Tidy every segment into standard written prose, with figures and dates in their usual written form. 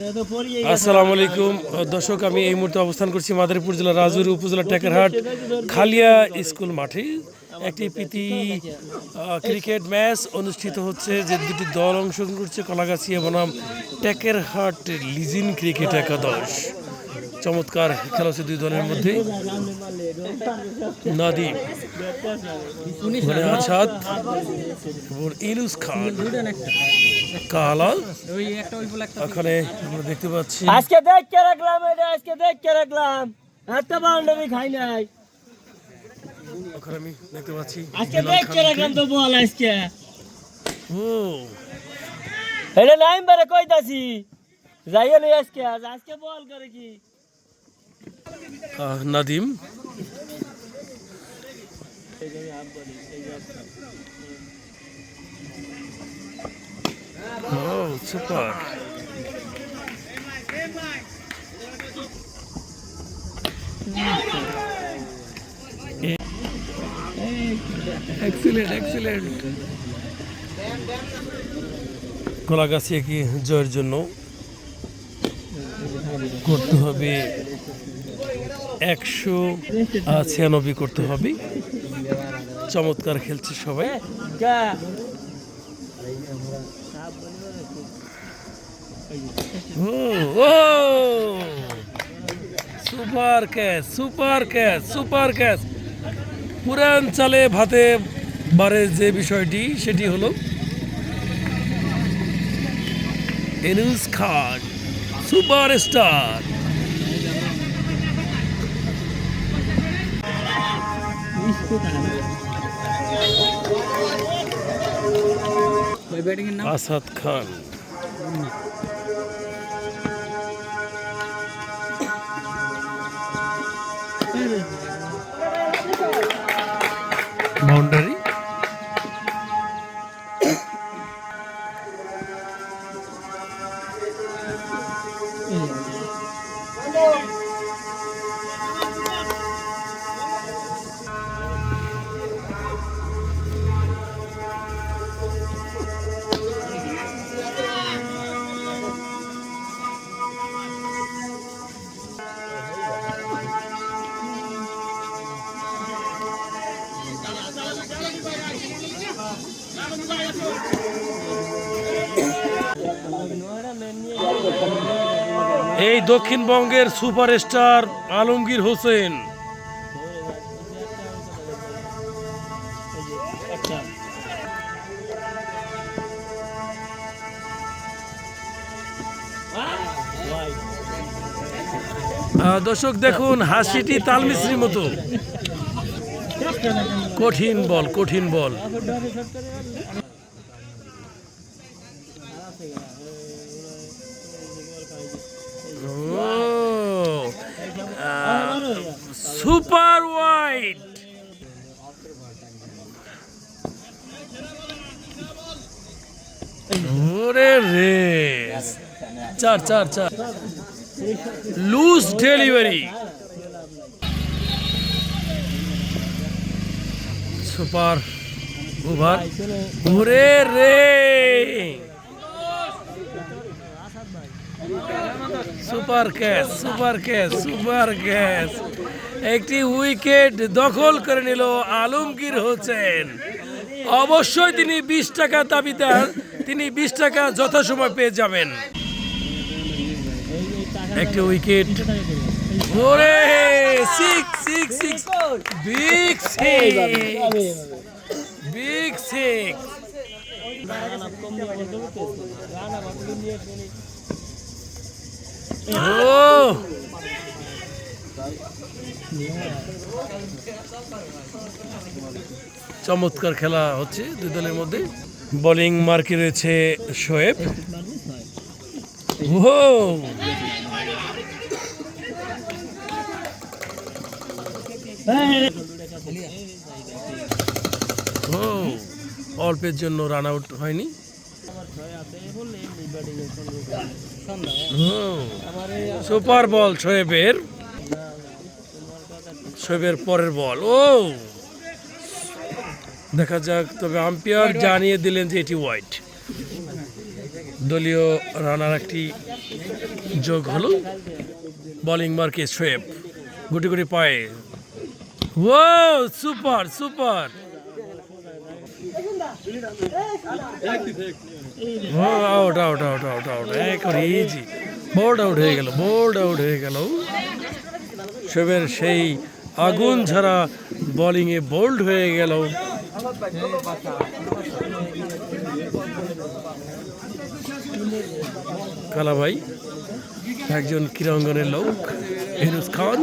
আসসালামু আলাইকুম দর্শক, আমি এই মুহূর্তে অবস্থান করছি মাদারীপুর জেলার রাজৌরি উপজেলা টেকেরহাট খালিয়া স্কুল মাঠে। একটি প্রীতি ক্রিকেট ম্যাচ অনুষ্ঠিত হচ্ছে, যে দুটি দল অংশগ্রহণ করছে, কলাগাছিয়া বনাম টেকেরহাট লিজিন ক্রিকেট একাদশ। চমৎকার খেলা হচ্ছে দুই দলের মধ্যে। নাদিম, আসাদ, ইনুস খান, কালা এখানে আমরা দেখতে পাচ্ছি। আজকে দেখতে রাখলাম একটা বাউন্ডারি খাই নাই। ওখানে আমি দেখতে পাচ্ছি আজকে দেখতে রাখলাম তো বল আজকে। ও এটা নাইম বারে কইতাছি যাইও নি আজকে বল করে কি নাদিম, ও সুপার। এক্সিলেন্ট। কলাগাছিয়া কি জয়ের জন্য করতে হবে 196 করতে হবে। চমৎকার খেলছে সবাই। Super catch. পুরান চালে ভাতে বারে যে বিষয়টি, সেটি হলো ইনুস খান সুপারস্টার। আসাদ খান, বাউন্ডারি। এই দক্ষিণবঙ্গের সুপারস্টার আলমগীর হোসেন। দর্শক দেখুন, হাসিটি তালমিশ্রির মতো। কঠিন বল। Super wide. চার loose delivery. Super over. Super catch. একটি উইকেট দখল করে নিল আলমগীর হোসেন। অবশ্যই তিনি 20 টাকা দাবিদার, তিনি 20 টাকা যথাসময় পেয়ে যাবেন। একটি উইকেট। Big six. চমৎকার খেলা হচ্ছে দুই দলের মধ্যে। বোলিং মার্কে রয়েছে শোয়েব। অল্পের জন্য রান আউট হয়নি। সুপার বল শোয়েবের পরের বল। দেখা যাক, তবে আম্পায়ার জানিয়ে দিলেন যে এটি ওয়াইড। দলীয় রানার একটি যোগ হলো বোলিং মার্কে শোয়েব গুটি গুটি পায়ে ও super super out out out out out একেবারে ইজি বোল্ড আউট হয়ে গেল শোয়েবের সেই আগুন ঝরা বোলিংয়ে বোল্ড হয়ে গেল কালাভাই একজন ক্রীড়াঙ্গনের লোক হিরুজ খান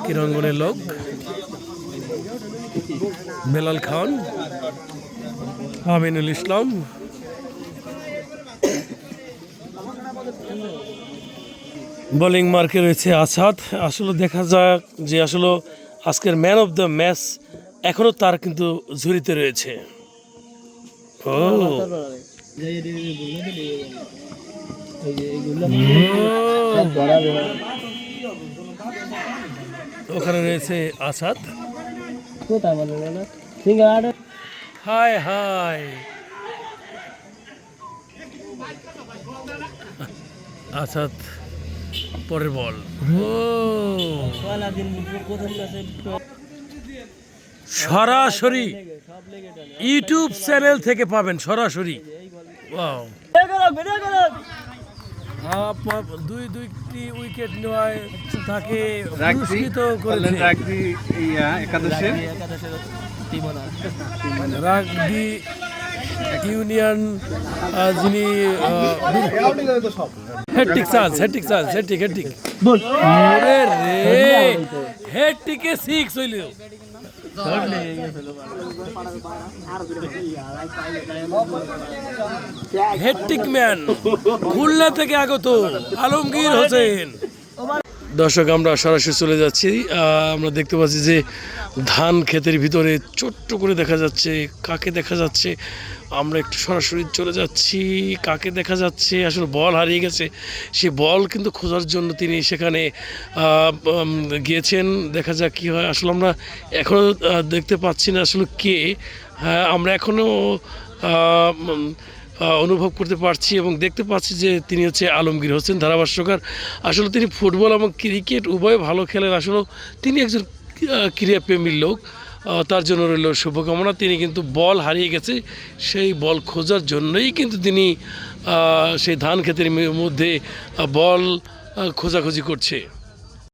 ক্রীড়াঙ্গনের লোক বেলাল খান আমিনুল ইসলাম বোলিং মার্কে রয়েছে আসাদ আসলে দেখা যাক যে আসলে আজকের ম্যান অফ দ্য ম্যাচ এখনো তার কিন্তু ঝুড়িতে রয়েছে ও ওখানে রয়েছে আসাদ হাই হাই আসাদ পরের বল ও সরাসরি ইউটিউব চ্যানেল থেকে পাবেন সরাসরি ওয়াও দুইটি উইকেট নেওয়ায় তাকে পুরস্কৃত করেছে রাগবি ইউনিয়ন যিনি হেট্টিক হেট্টিকে 6 হইল হেট্টিক ম্যান খুলনা থেকে আগত আলমগীর হোসেন দর্শক আমরা সরাসরি চলে যাচ্ছি আমরা দেখতে পাচ্ছি যে ধান ক্ষেতের ভিতরে ছোট্ট করে দেখা যাচ্ছে কাকে দেখা যাচ্ছে আমরা একটু সরাসরি চলে যাচ্ছি কাকে দেখা যাচ্ছে আসলে বল হারিয়ে গেছে সেই বল কিন্তু খোঁজার জন্য তিনি সেখানে গিয়েছেন দেখা যাক কী হয় আসলে আমরা এখনও দেখতে পাচ্ছি না আসলে কে হ্যাঁ আমরা এখনও অনুভব করতে পারছি এবং দেখতে পাচ্ছি যে তিনি হচ্ছে আলমগীর হোসেন ধারাভাষ্যকার আসলে তিনি ফুটবল এবং ক্রিকেট উভয় ভালো খেলেন আসলে তিনি একজন ক্রীড়াপ্রেমীর লোক তার জন্য রইল শুভকামনা তিনি কিন্তু বল হারিয়ে গেছে সেই বল খোঁজার জন্যই কিন্তু তিনি সেই ধান ক্ষেতের মধ্যে বল খোঁজাখুঁজি করছে